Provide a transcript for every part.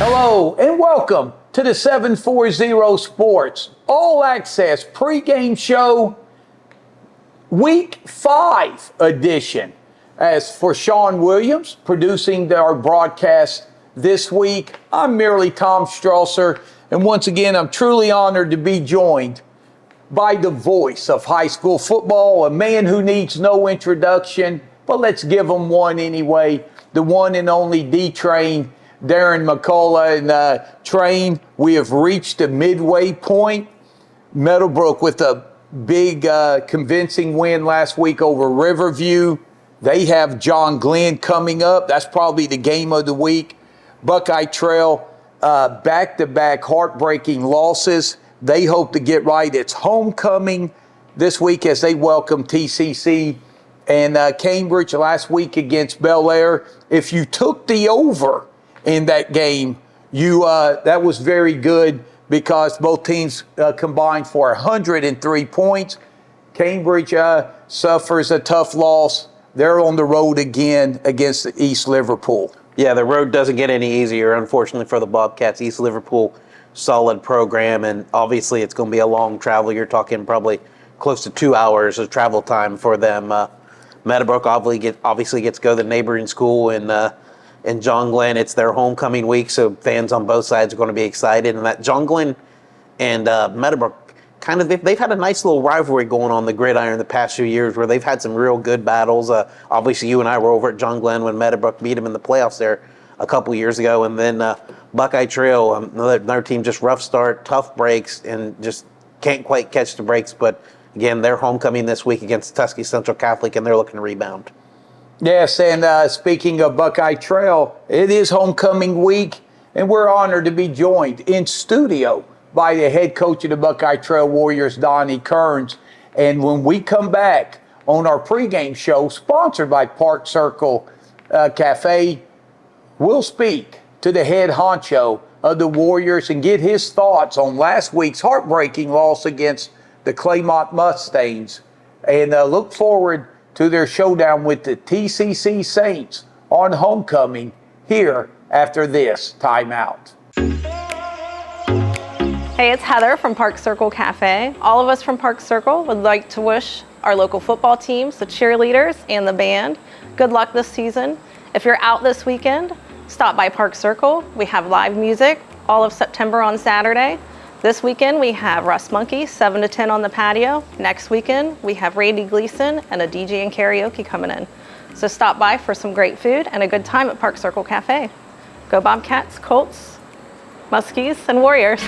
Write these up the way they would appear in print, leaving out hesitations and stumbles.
Hello and welcome to the 740 Sports All Access pregame show, Week 5 edition. As for Sean Williams producing our broadcast this week, I'm merely Tom Strasser, and once again I'm truly honored to be joined by the voice of high school football, a man who needs no introduction, but let's give him one anyway, the one and only D-Train, Darren McCullough. And Train, we have reached the midway point. Meadowbrook with a big convincing win last week over Riverview. They have John Glenn coming up. That's probably the game of the week. Buckeye Trail, back-to-back heartbreaking losses. They hope to get right. It's homecoming this week as they welcome TCC and Cambridge last week against Bel Air. If you took the over in that game, that was very good because both teams combined for 103 points. Cambridge suffers a tough loss. They're on the road again against East Liverpool. Yeah, the road doesn't get any easier, unfortunately, for the Bobcats. East Liverpool, solid program, and obviously it's going to be a long travel. You're talking probably close to 2 hours of travel time for them. Meadowbrook obviously gets to go to the neighboring school in John Glenn. It's their homecoming week, so fans on both sides are going to be excited. And that John Glenn and Meadowbrook, they've had a nice little rivalry going on the gridiron the past few years where they've had some real good battles. Obviously, you and I were over at John Glenn when Meadowbrook beat them in the playoffs there a couple years ago. And then Buckeye Trail, another team, just rough start, tough breaks, and just can't quite catch the breaks. But again, they're homecoming this week against Tuskegee Central Catholic, and they're looking to rebound. Yes, and speaking of Buckeye Trail, it is homecoming week, and we're honored to be joined in studio by the head coach of the Buckeye Trail Warriors, Donnie Kearns. And when we come back on our pregame show, sponsored by Park Circle Cafe, we'll speak to the head honcho of the Warriors and get his thoughts on last week's heartbreaking loss against the Claymont Mustangs. And look forward to their showdown with the TCC Saints on homecoming here after this timeout. Hey, it's Heather from Park Circle Cafe. All of us from Park Circle would like to wish our local football teams, the cheerleaders, and the band good luck this season. If you're out this weekend, stop by Park Circle. We have live music all of September on Saturday. This weekend we have Russ Monkey, 7 to 10 on the patio. Next weekend we have Randy Gleason and a DJ and karaoke coming in. So stop by for some great food and a good time at Park Circle Cafe. Go Bobcats, Colts, Muskies, and Warriors.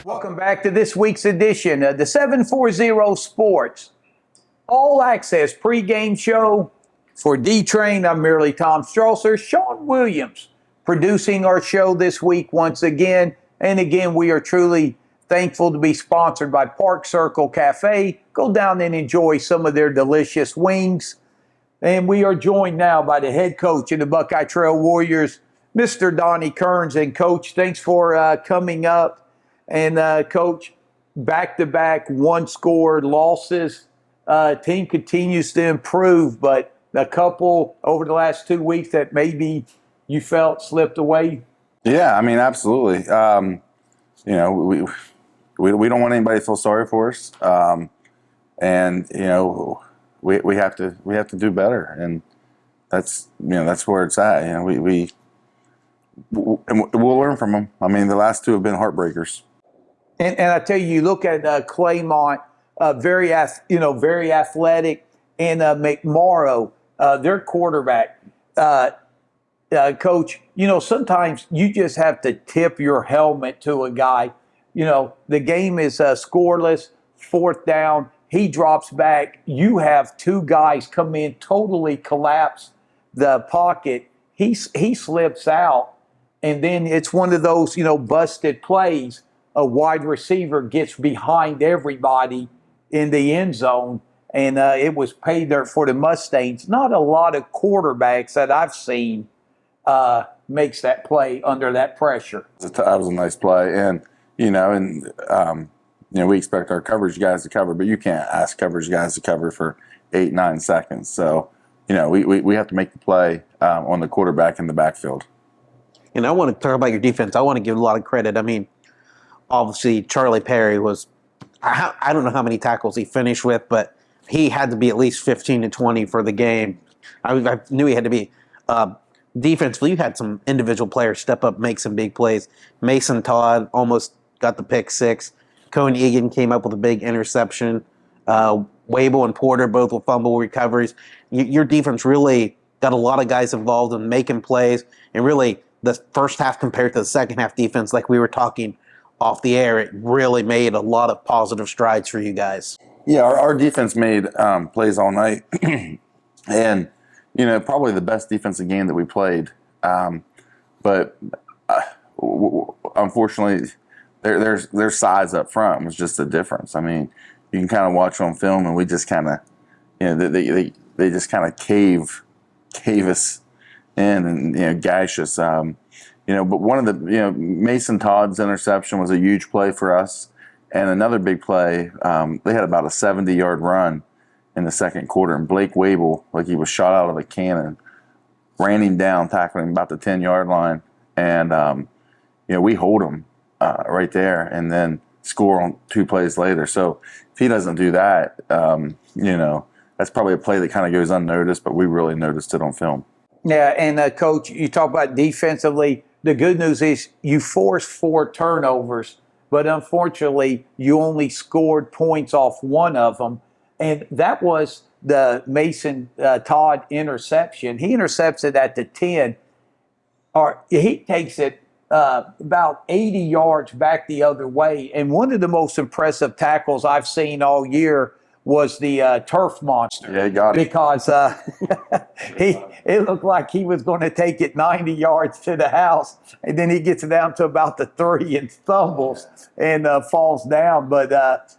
Welcome back to this week's edition of the 740 Sports All Access pregame show. For D-Train, I'm merely Tom Strasser. Sean Williams producing our show this week once again. And again, we are truly thankful to be sponsored by Park Circle Cafe. Go down and enjoy some of their delicious wings. And we are joined now by the head coach of the Buckeye Trail Warriors, Mr. Donnie Kearns. And Coach, thanks for coming up. And Coach, back-to-back one-score losses. Team continues to improve, but a couple over the last 2 weeks that maybe you felt slipped away? Yeah, I mean, absolutely. We don't want anybody to feel sorry for us, and we have to do better, and that's where it's at. And we'll learn from them. I mean, the last two have been heartbreakers. And I tell you, look at Claymont, very athletic, and McMorrow. Their quarterback, Coach, sometimes you just have to tip your helmet to a guy. The game is scoreless, fourth down. He drops back. You have two guys come in, totally collapse the pocket. He slips out, and then it's one of those, busted plays. A wide receiver gets behind everybody in the end zone. And it was paid there for the Mustangs. Not a lot of quarterbacks that I've seen makes that play under that pressure. That was a nice play. And, we expect our coverage guys to cover, but you can't ask coverage guys to cover for 8, 9 seconds. So, we have to make the play on the quarterback in the backfield. And I want to talk about your defense. I want to give a lot of credit. I mean, obviously, Charlie Perry was, I don't know how many tackles he finished with, but he had to be at least 15 to 20 for the game. I knew he had to be. Defensively, you had some individual players step up, make some big plays. Mason Todd almost got the pick six. Cohen Egan came up with a big interception. Wable and Porter both with fumble recoveries. Your defense really got a lot of guys involved in making plays, and really the first half compared to the second half defense, like we were talking off the air, it really made a lot of positive strides for you guys. Yeah, our defense made plays all night, and probably the best defensive game that we played. But unfortunately, their size up front was just a difference. I mean, you can kind of watch on film, and we just kind of, they just kind of cave us in and gash us. But one of the Mason Todd's interception was a huge play for us, and another big play. They had about a 70-yard run in the second quarter, and Blake Wable, like he was shot out of a cannon, ran him down, tackling him about the 10-yard line, and we hold him right there, and then score on 2 plays later. So if he doesn't do that, that's probably a play that kind of goes unnoticed, but we really noticed it on film. Yeah, and Coach, you talk about defensively. The good news is you forced 4 turnovers, but unfortunately you only scored points off one of them, and that was the Mason Todd interception. He intercepts it at the 10, or he takes it about 80 yards back the other way. And one of the most impressive tackles I've seen all year was the turf monster. Yeah, he got it. Because it looked like he was going to take it 90 yards to the house, and then he gets down to about the 30 and stumbles and falls down. But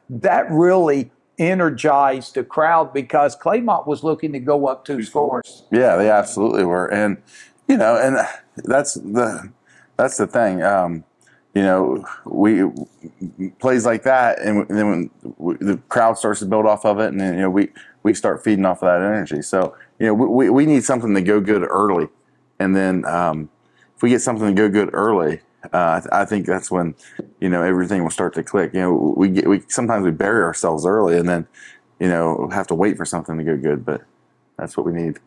that really energized the crowd because Claymont was looking to go up 2 scores. Yeah, they absolutely were, and and that's the thing. We plays like that, and then when the crowd starts to build off of it, and then we start feeding off of that energy. So we need something to go good early, and then if we get something to go good early, I think that's when everything will start to click. We sometimes we bury ourselves early, and then have to wait for something to go good, but that's what we need.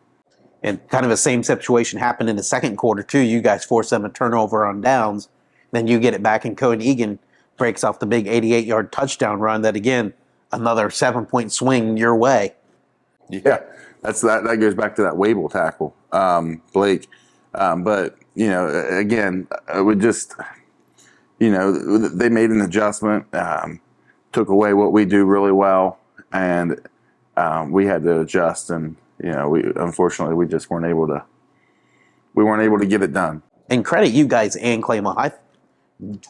And kind of the same situation happened in the second quarter too. You guys force them a turnover on downs. Then you get it back, and Cohen Egan breaks off the big 88-yard touchdown run. That again, another 7-point swing your way. Yeah, that goes back to that Wable tackle, Blake. But again, it would just they made an adjustment, took away what we do really well, and we had to adjust. And unfortunately we just weren't able to get it done. And credit you guys and Claymont.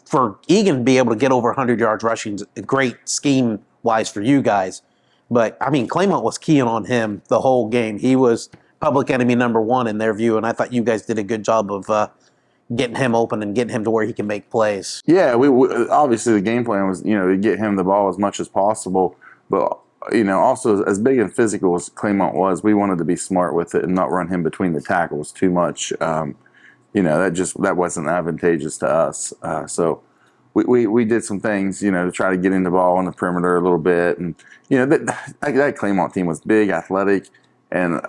For Egan to be able to get over 100 yards rushing is a great scheme-wise for you guys. But, I mean, Claymont was keying on him the whole game. He was public enemy number 1 in their view, and I thought you guys did a good job of getting him open and getting him to where he can make plays. Yeah, we obviously the game plan was, to get him the ball as much as possible. But, also as big and physical as Claymont was, we wanted to be smart with it and not run him between the tackles too much. That wasn't advantageous to us. So we did some things, to try to get in the ball on the perimeter a little bit. And, that Claymont team was big, athletic, and,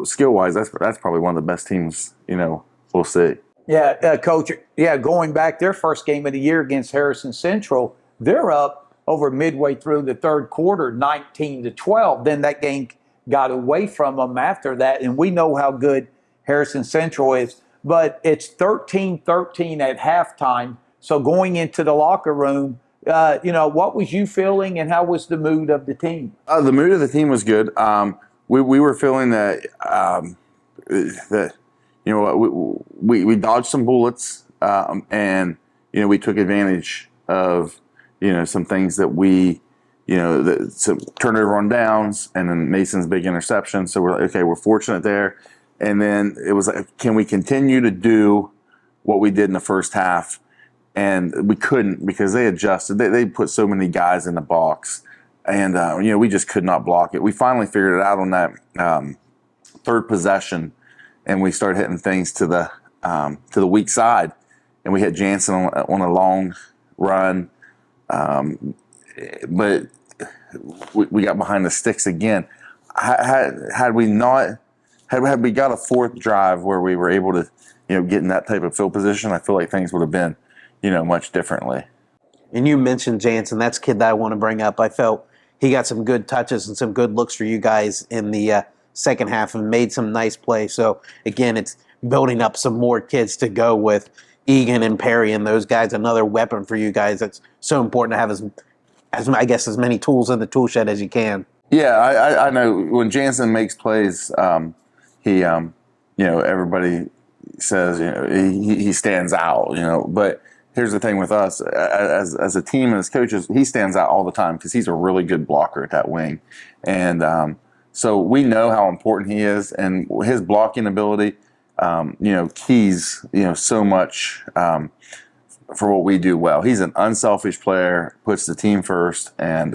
skill-wise, that's probably one of the best teams, we'll see. Yeah, Coach, going back their first game of the year against Harrison Central, they're up over midway through the third quarter, 19-12. Then that game got away from them after that, and we know how good Harrison Central is. But it's 13-13 at halftime. So going into the locker room, what was you feeling, and how was the mood of the team? The mood of the team was good. We were feeling that we dodged some bullets, and we took advantage of some things that we some turnover on downs, and then Mason's big interception. So we're like, okay, we're fortunate there. And then it was like, can we continue to do what we did in the first half? And we couldn't, because they adjusted. They put so many guys in the box, and we just could not block it. We finally figured it out on that third possession, and we started hitting things to the weak side, and we hit Jansen on a long run, but we got behind the sticks again. Had we got a fourth drive where we were able to get in that type of field position, I feel like things would have been much differently. And you mentioned Jansen. That's a kid that I want to bring up. I felt he got some good touches and some good looks for you guys in the second half and made some nice plays. So, again, it's building up some more kids to go with Egan and Perry and those guys. Another weapon for you guys. That's so important to have as many tools in the tool shed as you can. Yeah, I know when Jansen makes plays, he everybody says he stands out, but here's the thing with us as a team and as coaches, he stands out all the time because he's a really good blocker at that wing, and so we know how important he is, and his blocking ability, keys so much for what we do well. He's an unselfish player, puts the team first, and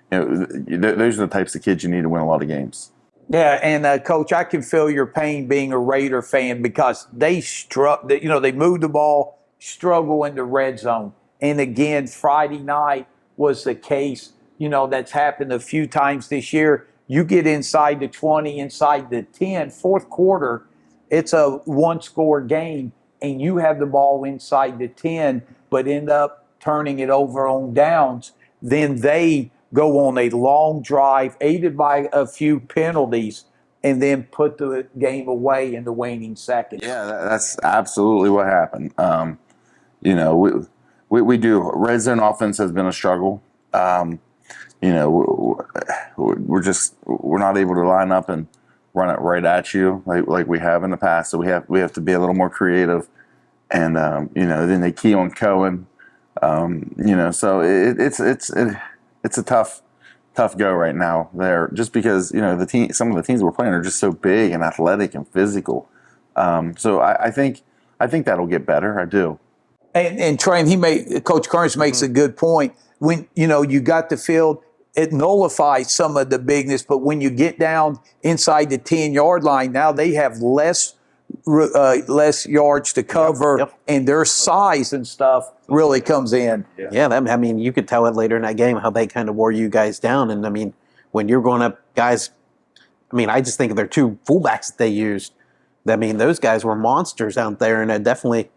those are the types of kids you need to win a lot of games. Yeah, and Coach, I can feel your pain being a Raider fan because they they moved the ball, struggle in the red zone. And again, Friday night was the case, that's happened a few times this year. You get inside the 20, inside the 10, fourth quarter, it's a one-score game, and you have the ball inside the 10, but end up turning it over on downs. Then they go on a long drive, aided by a few penalties, and then put the game away in the waning seconds. Yeah, that's absolutely what happened. We do. Red zone offense has been a struggle. We're not able to line up and run it right at you like we have in the past. So we have to be a little more creative, and then they key on Cohen. So it's a tough go right now there, just because some of the teams we're playing are just so big and athletic and physical. So I think that'll get better. I do. And Trey, Coach Kearns makes a good point. When you got the field, it nullifies some of the bigness. But when you get down inside the 10-yard line, now they have less yards to cover, and their size and stuff really comes in. Yeah, you could tell it later in that game how they kind of wore you guys down. And when you're going up, guys, I just think of their two fullbacks that they used. Those guys were monsters out there, and definitely,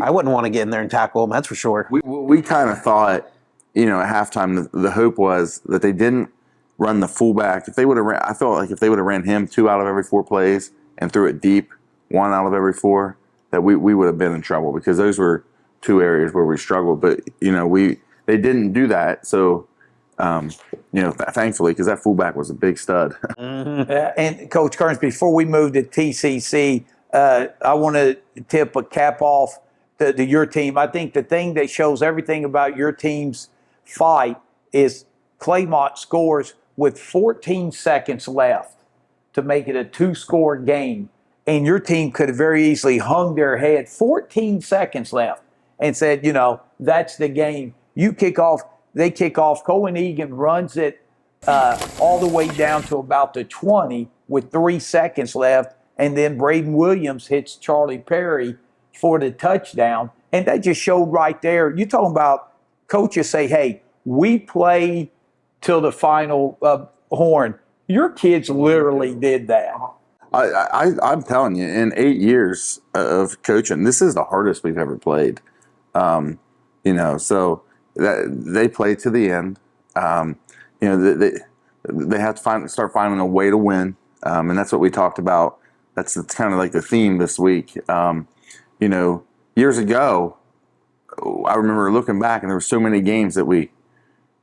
I wouldn't want to get in there and tackle them. That's for sure. We kind of thought, at halftime, the hope was that they didn't run the fullback. If they would have I felt like if they would have ran him 2 out of every 4 plays and threw it deep 1 out of every 4, that we would have been in trouble, because those were 2 areas where we struggled. But they didn't do that. So thankfully, because that fullback was a big stud. And Coach Kearns, before we move to TCC, I want to tip a cap off to your team. I think the thing that shows everything about your team's fight is Claymont scores with 14 seconds left to make it a 2-score game. And your team could have very easily hung their head, 14 seconds left, and said, that's the game. You kick off, they kick off. Cohen Egan runs it all the way down to about the 20 with 3 seconds left. And then Braden Williams hits Charlie Perry for the touchdown. And that just showed right there. You're talking about coaches say, hey, we play till the final horn. Your kids literally did that. I'm telling you, in 8 years of coaching, this is the hardest we've ever played. So that they play to the end. They have to start finding a way to win, and that's what we talked about. That's kind of like the theme this week. Years ago, I remember looking back, and there were so many games that we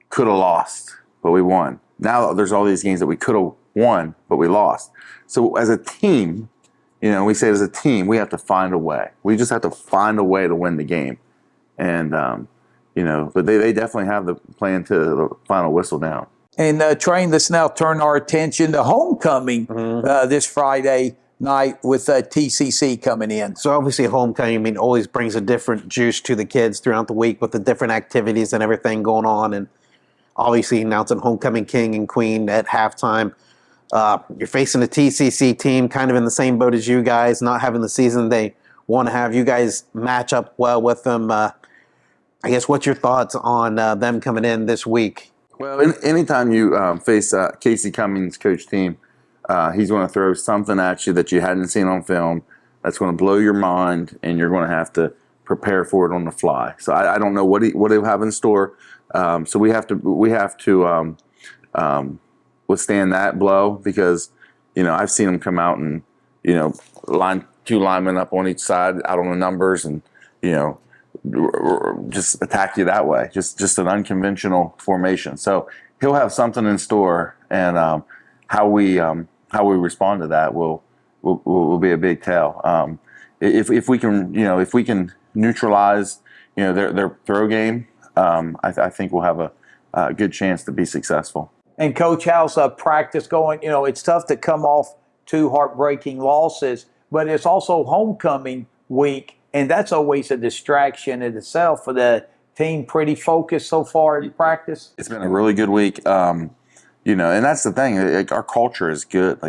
could have lost, but we won. Now there's all these games that we could have won, but we lost. So as a team, we say as a team, we have to find a way. We just have to find a way to win the game. And, but they definitely have the plan to the final whistle down. And Train, let's now turn our attention to homecoming this Friday night with TCC coming in. So obviously homecoming always brings a different juice to the kids throughout the week with the different activities and everything going on. And obviously announcing homecoming king and queen at halftime. You're facing a TCC team kind of in the same boat as you guys, not having the season they want to have. You guys match up well with them. I guess what's your thoughts on them coming in this week? Well, anytime you face Casey Cummings' coach team, he's going to throw something at you that you hadn't seen on film that's going to blow your mind, and you're going to have to prepare for it on the fly. So I don't know what he'll have in store. So we have to withstand that blow, because I've seen him come out and two linemen up on each side out on the numbers, and just attack you that way. Just an unconventional formation. So he'll have something in store, and how we respond to that will be a big tell. If we can neutralize their throw game, I think we'll have a good chance to be successful. And Coach, how's practice going? It's tough to come off 2 heartbreaking losses, but it's also homecoming week, and that's always a distraction in itself for the team. Pretty focused so far in practice. It's been a really good week, and that's the thing. Our culture is good.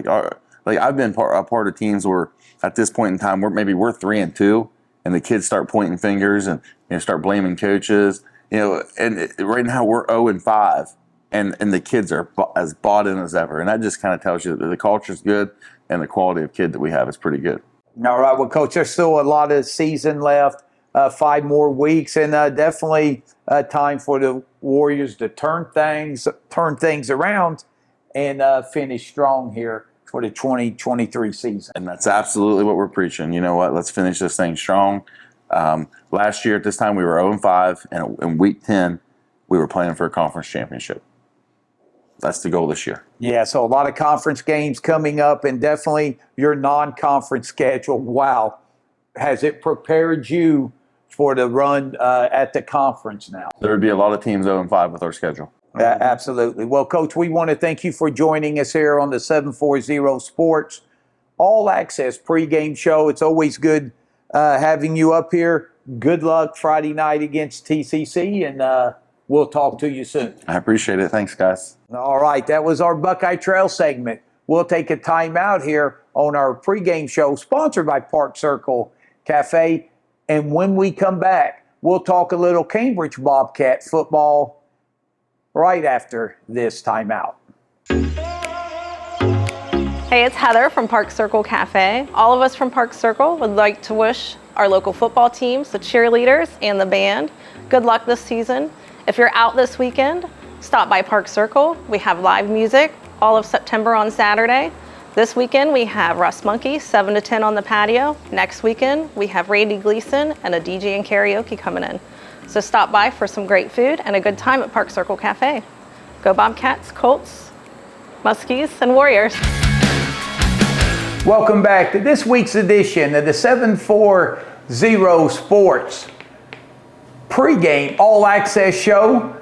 I've been a part of teams where at this point in time we're 3-2, and the kids start pointing fingers and start blaming coaches. And right now we're 0-5. And the kids are as bought in as ever. And that just kind of tells you that the culture's good and the quality of kid that we have is pretty good. All right. Well, Coach, there's still a lot of season left, 5 more weeks, and definitely time for the Warriors to turn things around and finish strong here for the 2023 season. And that's absolutely what we're preaching. You know what? Let's finish this thing strong. Last year at this time we were 0-5, and in week 10 we were playing for a conference championship. That's the goal this year. Yeah, so a lot of conference games coming up, and definitely your non-conference schedule. Wow. Has it prepared you for the run at the conference now? There would be a lot of teams 0-5 with our schedule. Absolutely. Well, Coach, we want to thank you for joining us here on the 740 Sports All Access pregame show. It's always good having you up here. Good luck Friday night against TCC, and we'll talk to you soon. I appreciate it. Thanks, guys. All right, that was our Buckeye Trail segment. We'll take a time out here on our pregame show, sponsored by Park Circle Cafe. And when we come back, we'll talk a little Cambridge Bobcat football right after this timeout. Hey, it's Heather from Park Circle Cafe. All of us from Park Circle would like to wish our local football teams, the cheerleaders, and the band good luck this season. If you're out this weekend, stop by Park Circle. We have live music all of September on Saturday. This weekend we have Russ Monkey, 7 to 10 on the patio. Next weekend we have Randy Gleason and a DJ and karaoke coming in. So stop by for some great food and a good time at Park Circle Cafe. Go Bobcats, Colts, Muskies, and Warriors. Welcome back to this week's edition of the 740 Sports pregame all access show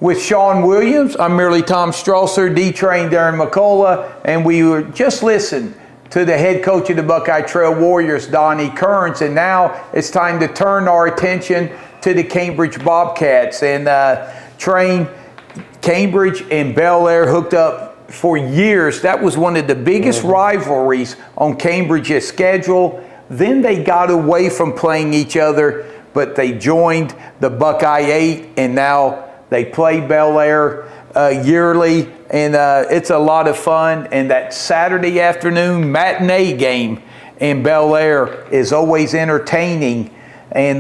with Sean Williams. I'm merely Tom Strasser, D-Train Darren McCullough, and we were just listened to the head coach of the Buckeye Trail Warriors, Donnie Kearns, and now it's time to turn our attention to the Cambridge Bobcats. And Train, Cambridge and Bel Air hooked up for years. That was one of the biggest rivalries on Cambridge's schedule. Then they got away from playing each other, but they joined the Buckeye 8, and now they play Bel Air yearly, and it's a lot of fun. And that Saturday afternoon matinee game in Bel Air is always entertaining. And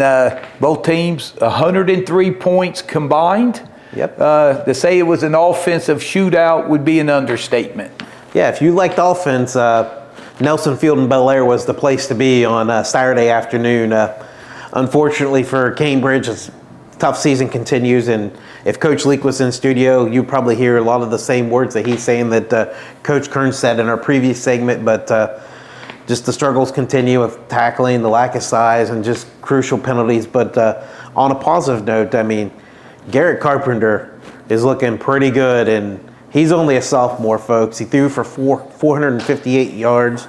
both teams, 103 points combined. Yep. To say it was an offensive shootout would be an understatement. Yeah, if you liked offense, Nelson Field in Bel Air was the place to be on Saturday afternoon. Unfortunately for Cambridge, a tough season continues, and if Coach Leak was in studio, you'd probably hear a lot of the same words that he's saying that Coach Kearns said in our previous segment, but just the struggles continue with tackling, the lack of size, and just crucial penalties. But on a positive note, I mean, Garrett Carpenter is looking pretty good, and he's only a sophomore, folks. He threw for 458 yards,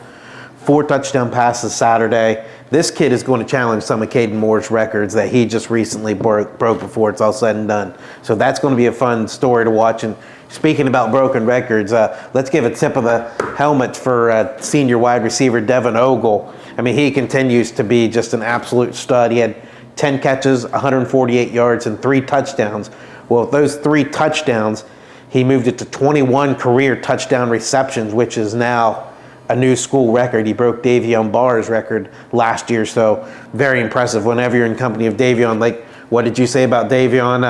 4 touchdown passes Saturday. this kid is going to challenge some of Caden Moore's records that he just recently broke before it's all said and done. So that's going to be a fun story to watch. And speaking about broken records, let's give a tip of the helmet for senior wide receiver Devin Ogle. I mean, he continues to be just an absolute stud. He had 10 catches, 148 yards, and 3 touchdowns. Well, with those 3 touchdowns, he moved it to 21 career touchdown receptions, which is now a new school record. He broke Davion Barr's record last year, so very impressive. Whenever you're in company of Davion, like, what did you say about Davion?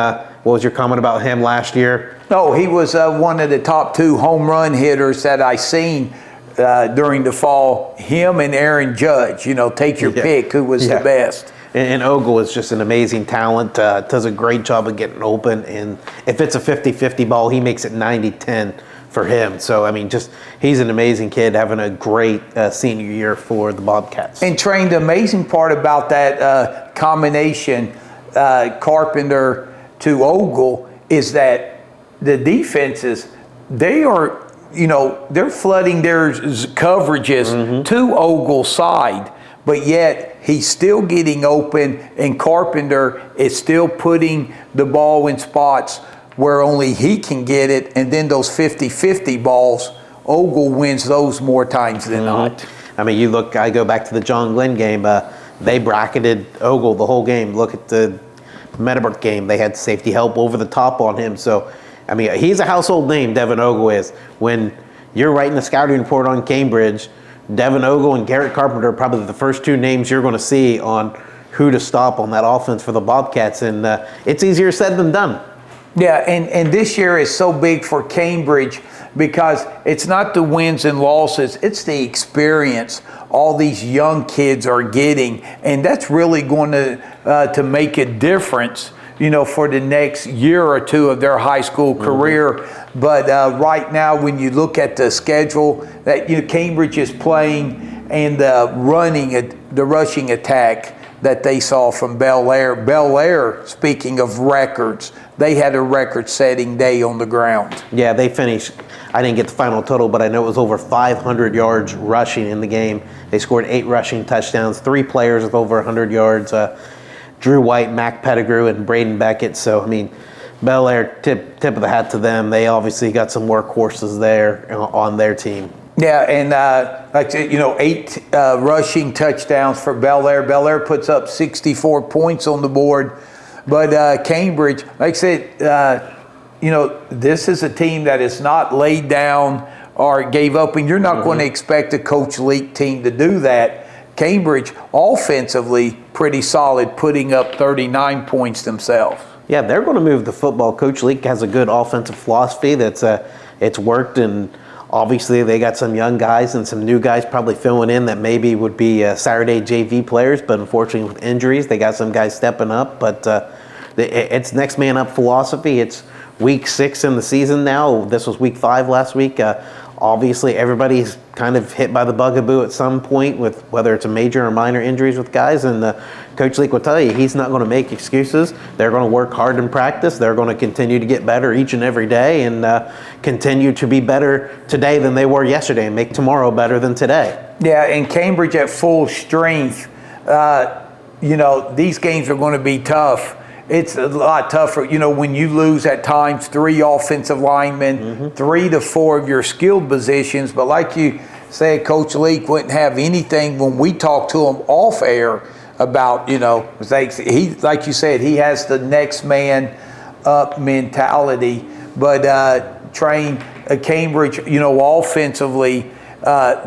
What was your comment about him last year? No, he was one of the top 2 home run hitters that I seen during the fall. Him and Aaron Judge, take your pick, who was the best. And Ogle is just an amazing talent, does a great job of getting open. And if it's a 50-50 ball, he makes it 90-10 for him. So, I mean, he's an amazing kid, having a great senior year for the Bobcats. And Train, the amazing part about that combination, Carpenter to Ogle, is that the defenses, they're flooding their coverages to Ogle's side. But yet he's still getting open, and Carpenter is still putting the ball in spots where only he can get it. And then those 50-50 balls, Ogle wins those more times than not. I mean, I go back to the John Glenn game. They bracketed Ogle the whole game. Look at the Meadowbrook game. They had safety help over the top on him. So, I mean, he's a household name, Devin Ogle is. When you're writing a scouting report on Cambridge, Devin Ogle and Garrett Carpenter are probably the first 2 names you're going to see on who to stop on that offense for the Bobcats, and it's easier said than done. Yeah, and this year is so big for Cambridge because it's not the wins and losses, it's the experience all these young kids are getting, and that's really going to make a difference, for the next year or 2 of their high school career. But right now, when you look at the schedule that Cambridge is playing and the rushing attack that they saw from Bel Air. Bel Air, speaking of records, they had a record-setting day on the ground. Yeah, they finished. I didn't get the final total, but I know it was over 500 yards rushing in the game. They scored 8 rushing touchdowns, 3 players with over 100 yards. Drew White, Mac Pettigrew, and Braden Beckett. So, I mean, Bel Air, tip of the hat to them. They obviously got some workhorses there on their team. Yeah, and 8 rushing touchdowns for Bel Air. Bel Air puts up 64 points on the board. But Cambridge, like I said, this is a team that is not laid down or gave up, and you're not going to expect a Coach Leak team to do that. Cambridge, offensively, pretty solid, putting up 39 points themselves. Yeah, they're going to move the football. Coach Leak has a good offensive philosophy that's it's worked, and obviously they got some young guys and some new guys probably filling in that maybe would be Saturday JV players, but unfortunately with injuries, they got some guys stepping up. But it's next man up philosophy. It's week 6 in the season now. This was week 5 last week. Obviously, everybody's kind of hit by the bugaboo at some point with whether it's a major or minor injuries with guys. And Coach Leak will tell you he's not going to make excuses. They're going to work hard in practice. They're going to continue to get better each and every day and continue to be better today than they were yesterday and make tomorrow better than today. Yeah, and Cambridge at full strength, these games are going to be tough. It's a lot tougher, when you lose at times 3 offensive linemen, 3 to 4 of your skilled positions. But like you said, Coach Leak wouldn't have anything when we talked to him off air about, he, like you said, he has the next man up mentality. But train Cambridge, offensively,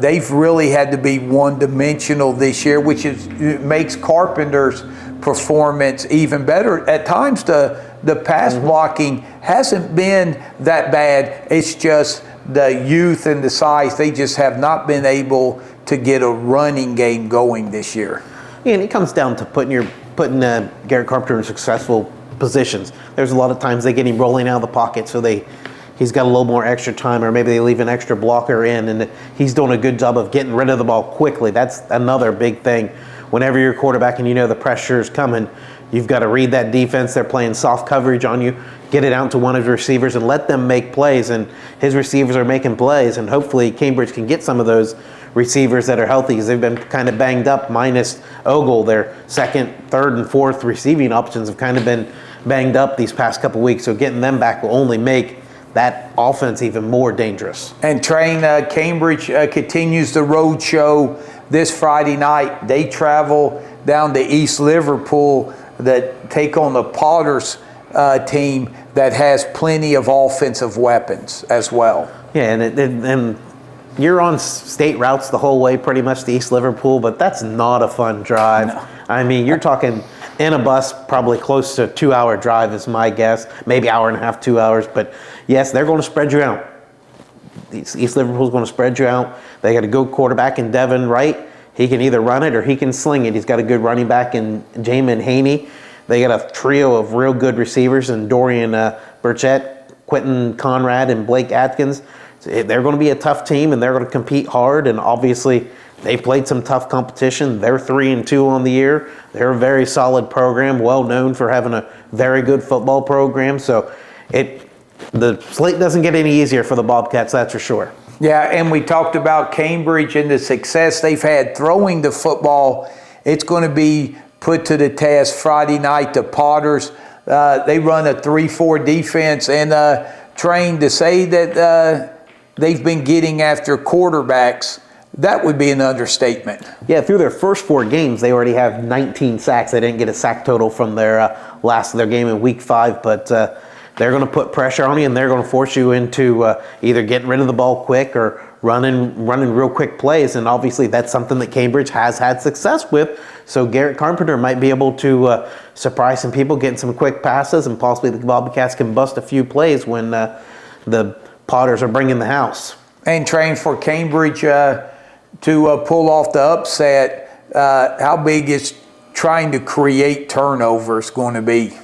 they've really had to be one-dimensional this year, which makes Carpenter's performance even better. At times the pass blocking hasn't been that bad. It's just the youth and the size. They just have not been able to get a running game going this year. Yeah, and it comes down to putting Garrett Carpenter in successful positions. There's a lot of times they get him rolling out of the pocket, so he's got a little more extra time, or maybe they leave an extra blocker in, and he's doing a good job of getting rid of the ball quickly. That's another big thing. Whenever you're a quarterback and you know the pressure is coming, you've got to read that defense. They're playing soft coverage on you. Get it out to one of the receivers and let them make plays. And his receivers are making plays, and hopefully Cambridge can get some of those receivers that are healthy because they've been kind of banged up, minus Ogle. Their second, third, and fourth receiving options have kind of been banged up these past couple weeks. So getting them back will only make that offense even more dangerous. And Cambridge continues the road show this Friday night. They travel down to East Liverpool that take on the Potters team that has plenty of offensive weapons as well. Yeah, and you're on state routes the whole way pretty much to East Liverpool, but that's not a fun drive. No. I mean, you're talking in a bus, probably close to a 2-hour drive is my guess, maybe hour and a half, 2 hours. But yes, they're going to spread you out. East Liverpool's going to spread you out. They got a good quarterback in Devin Wright. He can either run it or he can sling it. He's got a good running back in Jamin Haney. They got a trio of real good receivers in Dorian Burchett, Quentin Conrad, and Blake Atkins. They're going to be a tough team, and they're going to compete hard, and obviously they played some tough competition. They're 3-2 on the year. They're a very solid program, well known for having a very good football program. So the slate doesn't get any easier for the Bobcats, that's for sure. Yeah, and we talked about Cambridge and the success they've had throwing the football. It's going to be put to the test Friday night. The Potters, they run a 3-4 defense, and trained to say that they've been getting after quarterbacks, that would be an understatement. Yeah, through their first 4 games, they already have 19 sacks. They didn't get a sack total from their their game in Week 5, but they're going to put pressure on you, and they're going to force you into either getting rid of the ball quick or running real quick plays. And obviously, that's something that Cambridge has had success with. So Garrett Carpenter might be able to surprise some people, getting some quick passes, and possibly the Bobcats can bust a few plays when the Potters are bringing the house. And trained for Cambridge to pull off the upset. How big is trying to create turnovers going to be?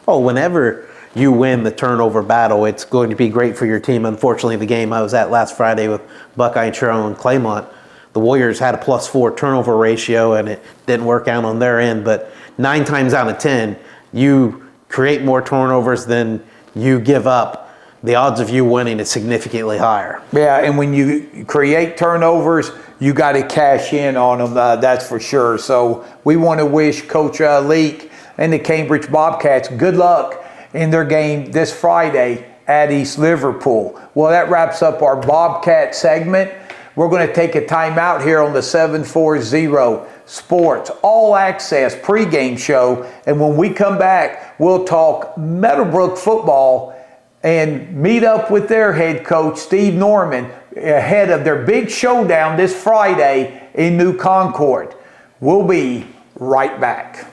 Oh, whenever you win the turnover battle, it's going to be great for your team. Unfortunately, the game I was at last Friday with Buckeye Trail and Claymont, the Warriors had a +4 turnover ratio, and it didn't work out on their end. But 9 times out of 10, you create more turnovers than you give up. The odds of you winning is significantly higher. Yeah, and when you create turnovers, you got to cash in on them, that's for sure. So we want to wish Coach Leak and the Cambridge Bobcats good luck in their game this Friday at East Liverpool. Well, that wraps up our Bobcat segment. We're going to take a timeout here on the 740 Sports All Access pregame show. And when we come back, we'll talk Meadowbrook football and meet up with their head coach, Steve Norman, ahead of their big showdown this Friday in New Concord. We'll be right back.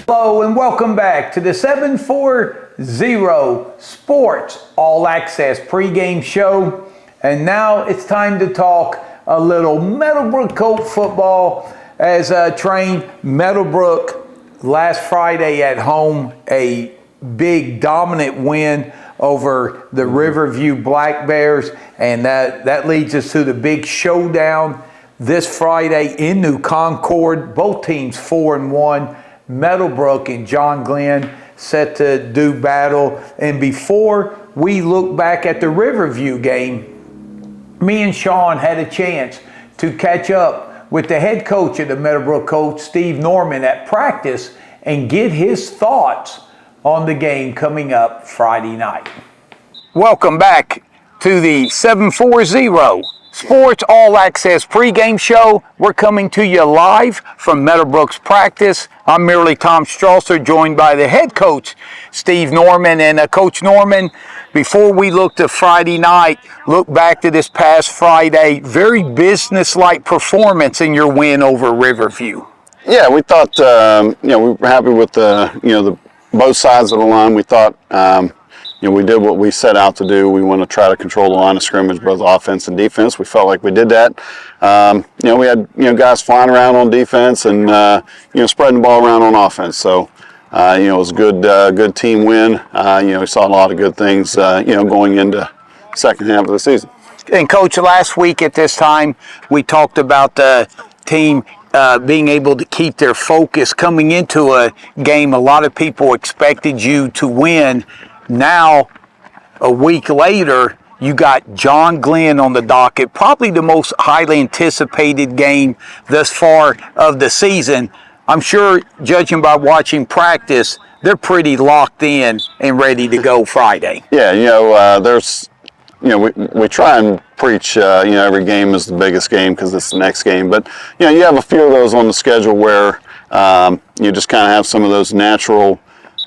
Hello and welcome back to the 740 Sports All Access pregame show. And now it's time to talk a little Meadowbrook Colt football. As trained Meadowbrook last Friday at home, a big dominant win over the Riverview Black Bears, and that leads us to the big showdown this Friday in New Concord. Both teams 4-1. Meadowbrook and John Glenn set to do battle. And before we look back at the Riverview game, me and Sean had a chance to catch up with the head coach of the Meadowbrook Colts, Steve Norman, at practice and get his thoughts on the game coming up Friday night. Welcome back to the 740 Sports All Access pregame show. We're coming to you live from Meadowbrook's practice. I'm merely Tom Strasser, joined by the head coach, Steve Norman. And Coach Norman, before we look to Friday night, look back to this past Friday, very business-like performance in your win over Riverview. Yeah, we thought, we were happy with the both sides of the line. We thought, we did what we set out to do. We want to try to control the line of scrimmage, both offense and defense. We felt like we did that. We had, guys flying around on defense and, spreading the ball around on offense. So, it was a good team win. We saw a lot of good things, going into second half of the season. And Coach, last week at this time, we talked about the team being able to keep their focus coming into a game. A lot of people expected you to win. Now, a week later, you got John Glenn on the docket, probably the most highly anticipated game thus far of the season. I'm sure, judging by watching practice, they're pretty locked in and ready to go Friday. Yeah, we try and preach, every game is the biggest game because it's the next game. But, you have a few of those on the schedule where you just kind of have some of those natural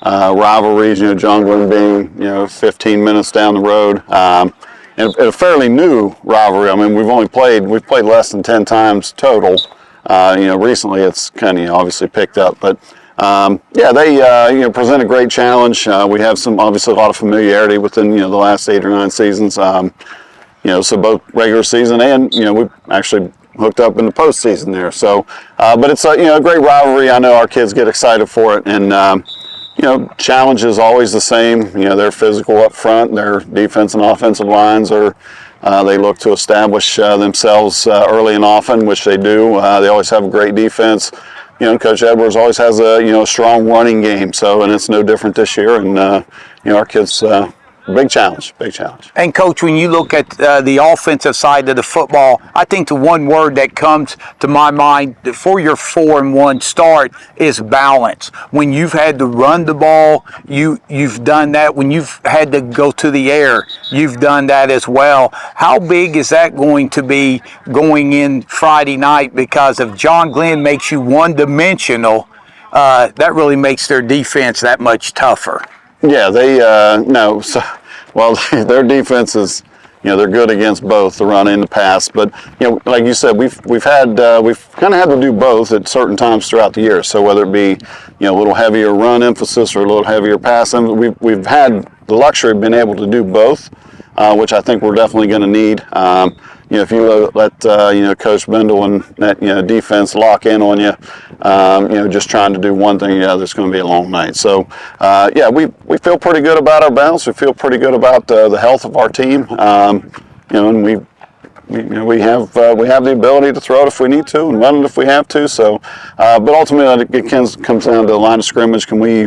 rivalries, John Glenn being, 15 minutes down the road. And a fairly new rivalry. I mean, we've played less than 10 times total. Recently it's kind of obviously picked up. But, they present a great challenge. We have obviously a lot of familiarity within, the last 8 or 9 seasons. So both regular season and, we've actually hooked up in the postseason there. So, but it's a great rivalry. I know our kids get excited for it, and challenge is always the same. They're physical up front. Their defense and offensive lines are. They look to establish themselves early and often, which they do. They always have a great defense. Coach Edwards always has a strong running game. So, and it's no different this year. And our kids. Big challenge. And Coach, when you look at the offensive side of the football, I think the one word that comes to my mind for your 4-1 start is balance. When you've had to run the ball, you've done that. When you've had to go to the air, you've done that as well. How big is that going to be going in Friday night? Because if John Glenn makes you one-dimensional, that really makes their defense that much tougher. Yeah, their defense is, they're good against both the run and the pass. But like you said, we've kind of had to do both at certain times throughout the year. So whether it be a little heavier run emphasis or a little heavier pass, and we've had the luxury of being able to do both, which I think we're definitely going to need. If you let Coach Bendel and that defense lock in on you, just trying to do one thing or the other, it's going to be a long night. So we feel pretty good about our balance. We feel pretty good about the health of our team. And we have the ability to throw it if we need to and run it if we have to. So, but ultimately it comes down to the line of scrimmage. Can we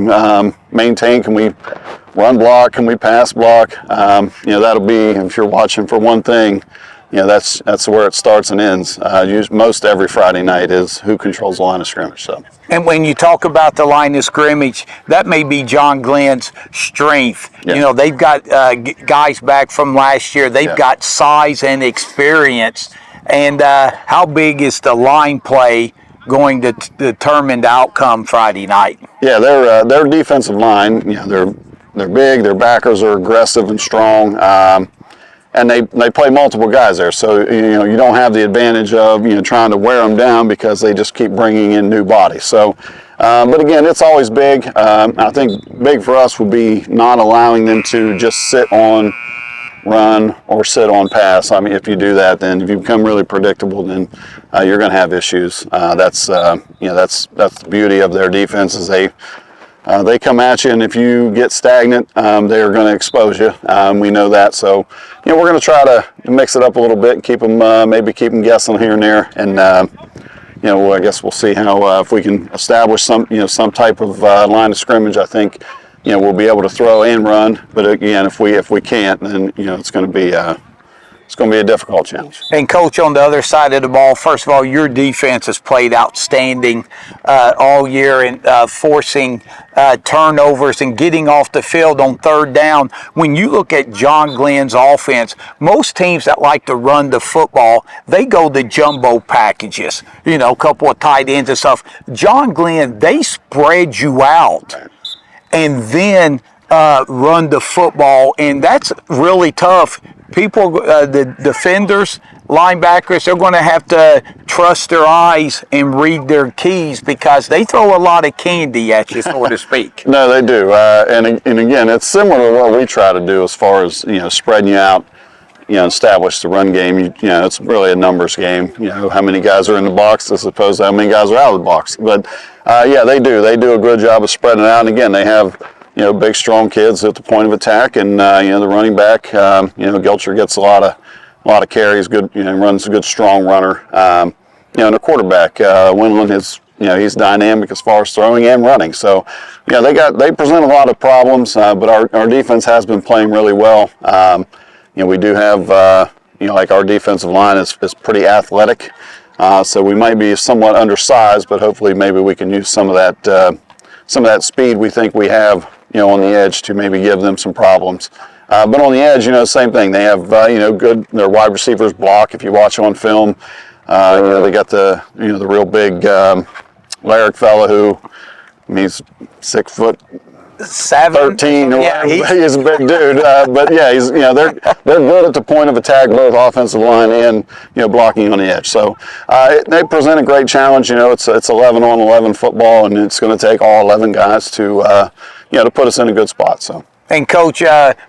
maintain? Can we run block? Can we pass block? That'll be, if you're watching for one thing. That's where it starts and ends. Most every Friday night is who controls the line of scrimmage. So. And when you talk about the line of scrimmage, that may be John Glenn's strength. Yeah. They've got guys back from last year. They've got size and experience. And how big is the line play going to determine the outcome Friday night? Yeah, their defensive line. They're big. Their backers are aggressive and strong. And they play multiple guys there, so you don't have the advantage of trying to wear them down because they just keep bringing in new bodies. So, but again, it's always big. I think big for us would be not allowing them to just sit on run or sit on pass. I mean, if you do that, then if you become really predictable, then you're going to have issues. That's the beauty of their defense is they come at you, and if you get stagnant, they're going to expose you. We know that, so we're going to try to mix it up a little bit and keep them guessing here and there. And I guess we'll see how if we can establish some type of line of scrimmage. I think we'll be able to throw and run. But again, if we can't, then it's going to be a difficult challenge. And Coach, on the other side of the ball, first of all, your defense has played outstanding all year in forcing turnovers and getting off the field on third down. When you look at John Glenn's offense, most teams that like to run the football, they go the jumbo packages, a couple of tight ends and stuff. John Glenn, they spread you out and then run the football, and that's really tough. People, the defenders, linebackers, they're going to have to trust their eyes and read their keys because they throw a lot of candy at you, so to speak. No, they do. And again, it's similar to what we try to do as far as, spreading you out, establish the run game. It's really a numbers game. How many guys are in the box as opposed to how many guys are out of the box. But, they do. They do a good job of spreading it out. And again, they have big, strong kids at the point of attack, and the running back, Gelcher gets a lot of carries. Good, runs a good, strong runner. and a quarterback. Wendland is, he's dynamic as far as throwing and running. So, they present a lot of problems, but our defense has been playing really well. We do have, like our defensive line is pretty athletic. So we might be somewhat undersized, but hopefully maybe we can use some of that speed we think we have, on the edge to maybe give them some problems. But on the edge, same thing. They have, their wide receivers block. If you watch on film, they got the real big Larrick fella who, he's 6'13" or whatever. He's a big dude. But yeah, he's, they're good at the point of attack, both offensive line and, blocking on the edge. So they present a great challenge. It's 11 on 11 football, and it's going to take all 11 guys to put us in a good spot. So. And Coach,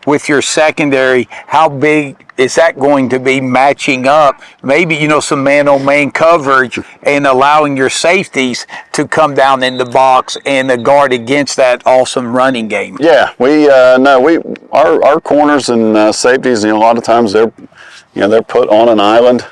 with your secondary, how big is that going to be matching up? Maybe, some man-on-man coverage and allowing your safeties to come down in the box and guard against that awesome running game. Yeah, our corners and safeties, a lot of times they're put on an island.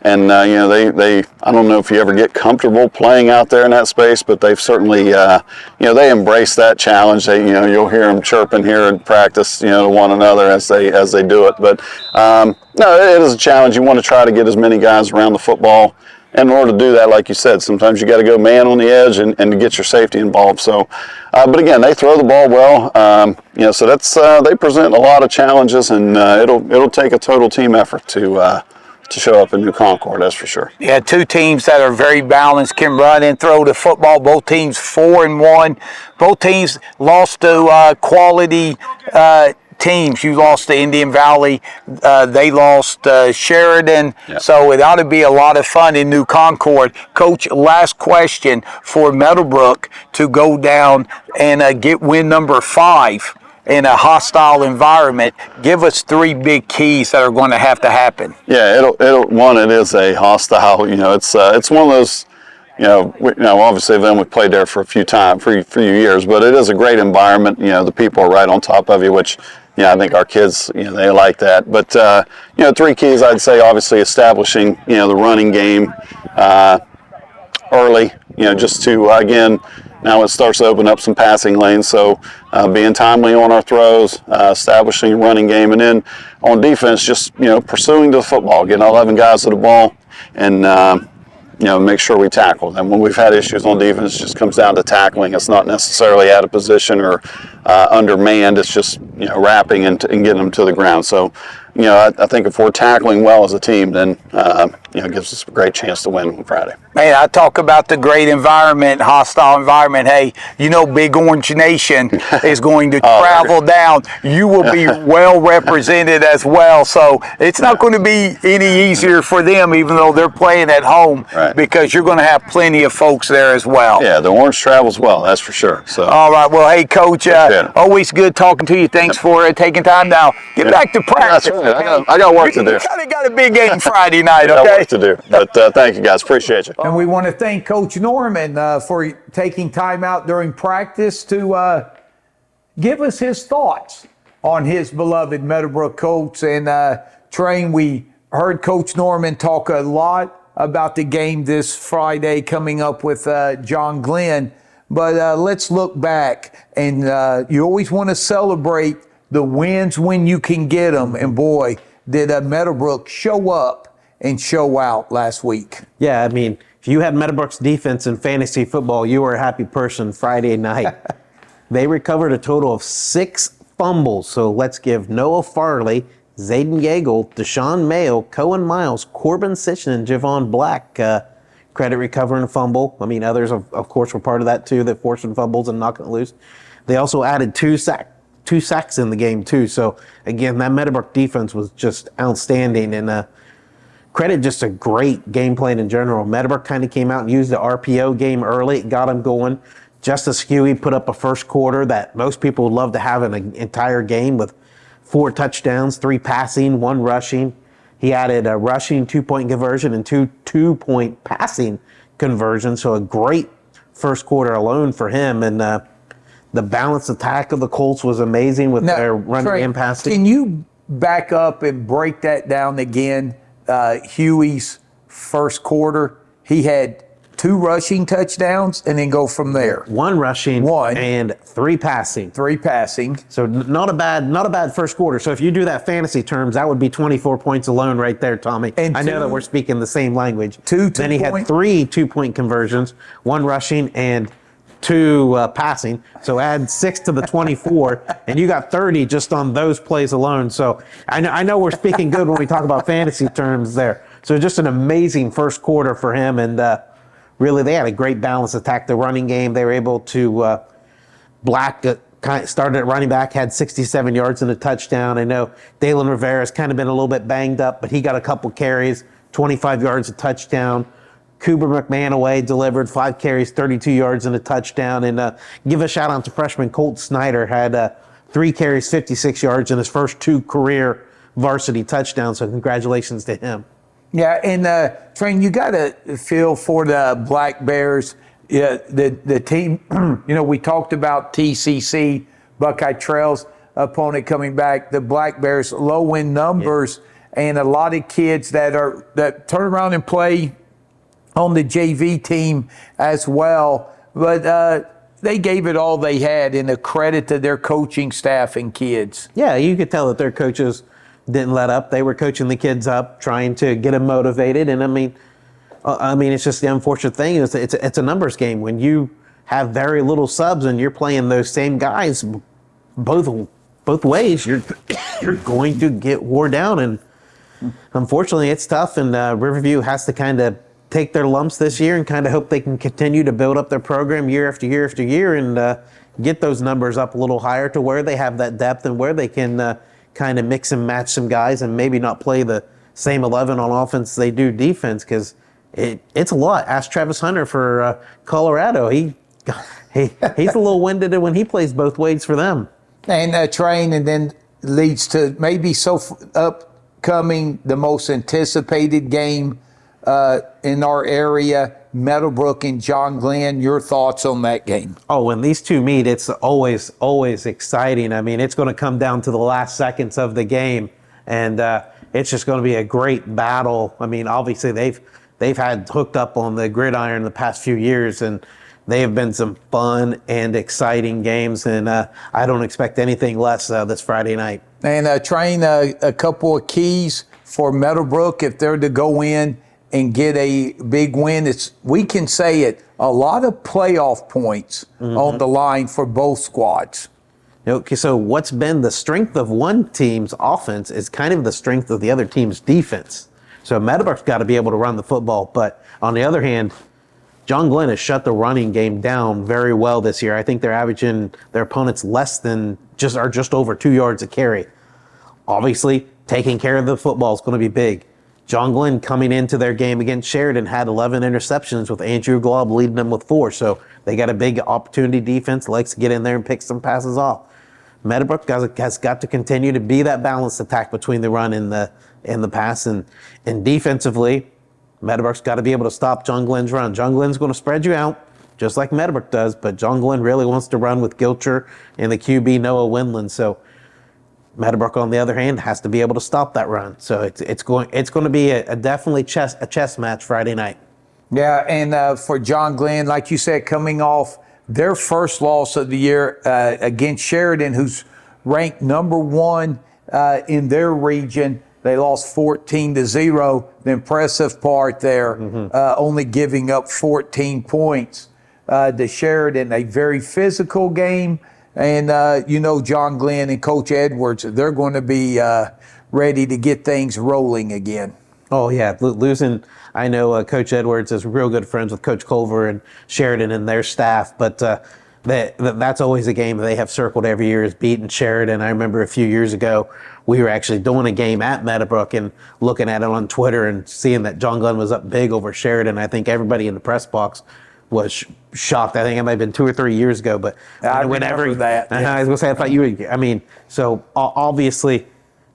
And they I don't know if you ever get comfortable playing out there in that space, but they've certainly they embrace that challenge. They you'll hear them chirping here in practice to one another as they do it. But no, it is a challenge. You want to try to get as many guys around the football. And in order to do that, like you said, sometimes you got to go man on the edge and to get your safety involved. So, but again, they throw the ball well. So that's they present a lot of challenges, and it'll take a total team effort to show up in New Concord, that's for sure. Yeah, two teams that are very balanced, can run and throw the football. Both teams 4-1. Both teams lost to quality teams. You lost to Indian Valley. They lost Sheridan. Yep. So it ought to be a lot of fun in New Concord. Coach, last question for Meadowbrook to go down and get win number 5 in a hostile environment. Give us 3 big keys that are going to have to happen. Yeah, it is a hostile. It's one of those. Obviously then we played there for a few years, but it is a great environment. The people are right on top of you, which I think our kids they like that. But 3 keys I'd say, obviously establishing the running game early. Just to again. Now it starts to open up some passing lanes, so being timely on our throws, establishing a running game, and then on defense, just pursuing the football, getting 11 guys to the ball, and make sure we tackle them. When we've had issues on defense, it just comes down to tackling. It's not necessarily out of position or undermanned. It's just wrapping and getting them to the ground. So I think if we're tackling well as a team, then it gives us a great chance to win on Friday. Man, I talk about the great environment, hostile environment. Hey, Big Orange Nation is going to travel down. You will be well represented as well. So it's not going to be any easier for them, even though they're playing at home, because you're going to have plenty of folks there as well. Yeah, the Orange travels well, that's for sure. So. All right. Well, hey, Coach, always good talking to you. Thanks for taking time. Now, get back to practice. That's right. I got work to do. You kind of got a big game Friday night, okay? I got work to do. But thank you, guys. Appreciate you. And we want to thank Coach Norman for taking time out during practice to give us his thoughts on his beloved Meadowbrook Colts. And Train, we heard Coach Norman talk a lot about the game this Friday coming up with John Glenn. But let's look back. And you always want to celebrate the wins when you can get them. And boy, did Meadowbrook show up and show out last week. Yeah, I mean, if you had Meadowbrook's defense in fantasy football, you were a happy person Friday night. They recovered a total of 6 fumbles. So let's give Noah Farley, Zayden Yeagle, Deshaun Mayo, Cohen Miles, Corbin Sitchin, and Javon Black credit recovering a fumble. I mean, others, of course, were part of that too, that forced fumbles and knocking it loose. They also added 2 sacks in the game too. So again, that Meadowbrook defense was just outstanding, and credit just a great game plan in general. Meadowbrook kind of came out and used the RPO game early. It got them going. Justice Huey put up a first quarter that most people would love to have in an entire game with 4 touchdowns, 3 passing, 1 rushing. He added a rushing 2-point conversion and 2 2-point passing conversions. So a great first quarter alone for him. And the balanced attack of the Colts was amazing with their running and passing. Can you back up and break that down again? Huey's first quarter, he had 2 rushing touchdowns and then go from there. 1 rushing, One. and 3 passing. 3 passing. So not a bad first quarter. So if you do that fantasy terms, that would be 24 points alone right there, Tommy. And I know that we're speaking the same language. Then he had 3 2-point conversions, 1 rushing and 2 passing. So add 6 to the 24, and you got 30 just on those plays alone. So I know we're speaking good when we talk about fantasy terms there. So just an amazing first quarter for him, and really they had a great balanced attack. The running game, they were able to Black started at running back, had 67 yards and a touchdown. I know Dalen Rivera's kind of been a little bit banged up, but he got a couple carries, 25 yards, a touchdown. Cooper McManaway delivered 5 carries, 32 yards and a touchdown. And give a shout out to freshman Colt Snyder, had 3 carries, 56 yards in his first 2 career varsity touchdowns. So congratulations to him. Yeah, and Train, you got to feel for the Black Bears. Yeah, the team, we talked about TCC, Buckeye Trail's opponent coming back. The Black Bears, low in numbers, and a lot of kids that turn around and play on the JV team as well. But they gave it all they had, and a credit to their coaching staff and kids. Yeah, you could tell that their coaches didn't let up. They were coaching the kids up, trying to get them motivated. And I mean, it's just the unfortunate thing is it's a numbers game. When you have very little subs and you're playing those same guys both ways, you're going to get wore down. And unfortunately, it's tough. And Riverview has to kind of take their lumps this year and kind of hope they can continue to build up their program year after year after year and get those numbers up a little higher to where they have that depth and where they can kind of mix and match some guys and maybe not play the same 11 on offense they do defense, because it's a lot. Ask Travis Hunter for Colorado. He's a little winded when he plays both ways for them. And Train, and then leads to maybe upcoming the most anticipated game in our area, Meadowbrook and John Glenn. Your thoughts on that game? Oh, when these two meet, it's always exciting. I mean, it's going to come down to the last seconds of the game, and it's just going to be a great battle. I mean, obviously they've had hooked up on the gridiron the past few years, and they have been some fun and exciting games, and I don't expect anything less this Friday night. And Train, a couple of keys for Meadowbrook if they're to go in and get a big win. We can say it, a lot of playoff points on the line for both squads. Okay, so what's been the strength of one team's offense is kind of the strength of the other team's defense. So Meadowbrook's got to be able to run the football, but on the other hand, John Glenn has shut the running game down very well this year. I think they're averaging their opponents just over 2 yards a carry. Obviously, taking care of the football is going to be big. John Glenn coming into their game against Sheridan had 11 interceptions with Andrew Glob leading them with 4. So they got a big opportunity defense, likes to get in there and pick some passes off. Meadowbrook has got to continue to be that balanced attack between the run and the pass. And defensively, Meadowbrook's got to be able to stop John Glenn's run. John Glenn's going to spread you out, just like Meadowbrook does, but John Glenn really wants to run with Gilcher and the QB Noah Windland. So Meadowbrook, on the other hand, has to be able to stop that run. So it's going to be a definitely a chess match Friday night. Yeah, and for John Glenn, like you said, coming off their first loss of the year against Sheridan, who's ranked number 1 in their region. They lost 14-0. The impressive part there, only giving up 14 points to Sheridan. A very physical game. And, John Glenn and Coach Edwards, they're going to be ready to get things rolling again. Oh, yeah. Losing, I know Coach Edwards is real good friends with Coach Culver and Sheridan and their staff, but that's always a game they have circled every year, is beating Sheridan. I remember a few years ago, we were actually doing a game at Meadowbrook and looking at it on Twitter and seeing that John Glenn was up big over Sheridan. I think everybody in the press box was shocked. I think it might have been 2 or 3 years ago, but I remember that. Yeah. I was going to say, I thought you would, so obviously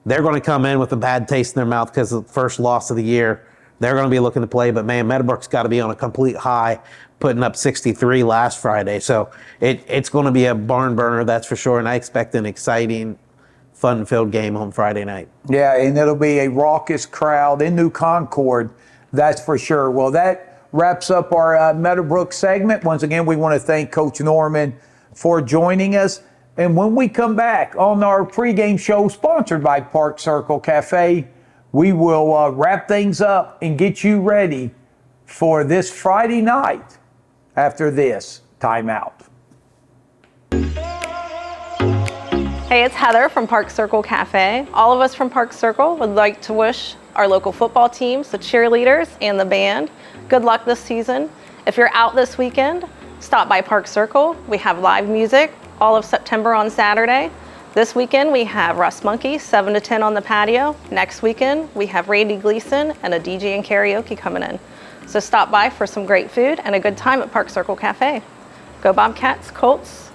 they're going to come in with a bad taste in their mouth because of the first loss of the year. They're going to be looking to play, but man, Meadowbrook's got to be on a complete high, putting up 63 last Friday. So it's going to be a barn burner, that's for sure, and I expect an exciting, fun-filled game on Friday night. Yeah, and it'll be a raucous crowd in New Concord That's for sure. Well, that wraps up our Meadowbrook segment. Once again, we want to thank Coach Norman for joining us. And when we come back on our pregame show sponsored by Park Circle Cafe, we will wrap things up and get you ready for this Friday night after this timeout. Hey, it's Heather from Park Circle Cafe. All of us from Park Circle would like to wish our local football teams, the cheerleaders, and the band good luck this season. If you're out this weekend, stop by Park Circle. We have live music all of September on Saturday. This weekend we have Russ Monkey, 7 to 10 on the patio. Next weekend we have Randy Gleason and a DJ and karaoke coming in. So stop by for some great food and a good time at Park Circle Cafe. Go Bobcats, Colts,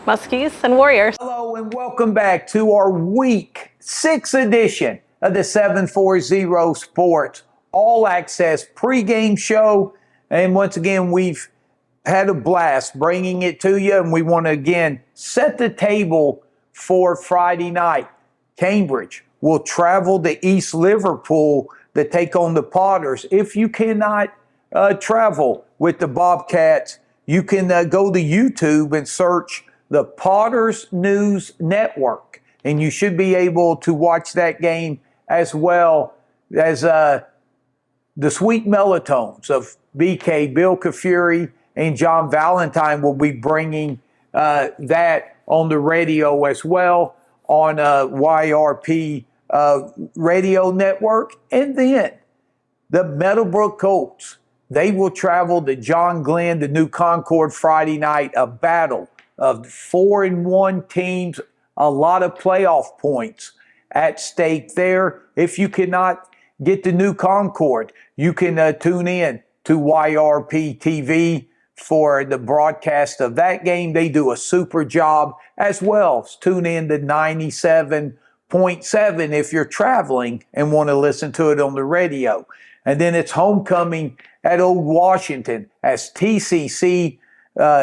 Muskies, and Warriors. Hello and welcome back to our Week 6 edition of the 740 Sports All Access pregame show. And once again, we've had a blast bringing it to you, and we want to again set the table for Friday night. Cambridge will travel to East Liverpool to take on the Potters. If you cannot travel with the Bobcats, you can go to YouTube and search the Potters News Network, and you should be able to watch that game as well as the Sweet Melatones of BK, Bill Kafuri, and John Valentine will be bringing that on the radio as well on YRP radio network. And then the Meadowbrook Colts, they will travel to John Glenn, to New Concord Friday night, a battle of 4-1 teams, a lot of playoff points at stake there. If you cannot get to New Concord, you can tune in to YRP TV for the broadcast of that game. They do a super job as well. Tune in to 97.7 if you're traveling and want to listen to it on the radio. And then it's homecoming at Old Washington as TCC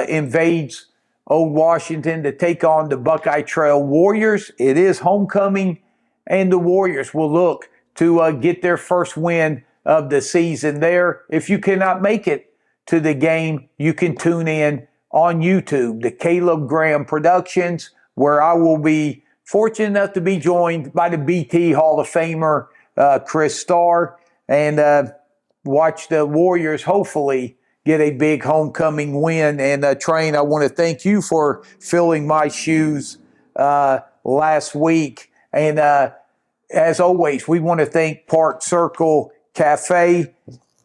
invades Old Washington to take on the Buckeye Trail Warriors. It is homecoming, and the Warriors will look to get their first win of the season there. If you cannot make it to the game, you can tune in on YouTube, the Caleb Graham Productions, where I will be fortunate enough to be joined by the BT Hall of Famer Chris Starr, and watch the Warriors hopefully get a big homecoming win. And Train, I want to thank you for filling my shoes last week. And as always, we want to thank Park Circle Cafe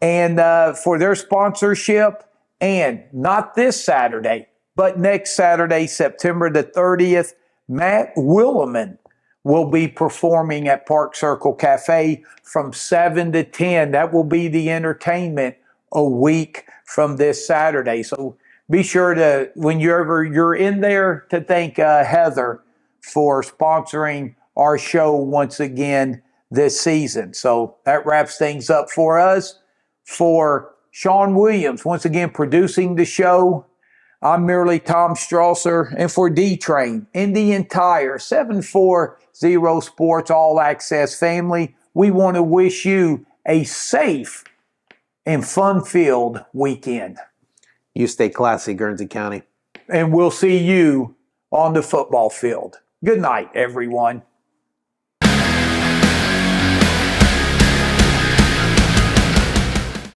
and for their sponsorship. And not this Saturday, but next Saturday, September the 30th, Matt Williman will be performing at Park Circle Cafe from 7 to 10. That will be the entertainment a week from this Saturday. So be sure to, whenever you're in there, to thank Heather for sponsoring our show once again this season. So that wraps things up for us. For Sean Williams, once again producing the show, I'm merely Tom Strasser, and for D-Train and the entire 740 Sports All Access family, we want to wish you a safe and fun-filled weekend. You stay classy, Guernsey County. And we'll see you on the football field. Good night, everyone.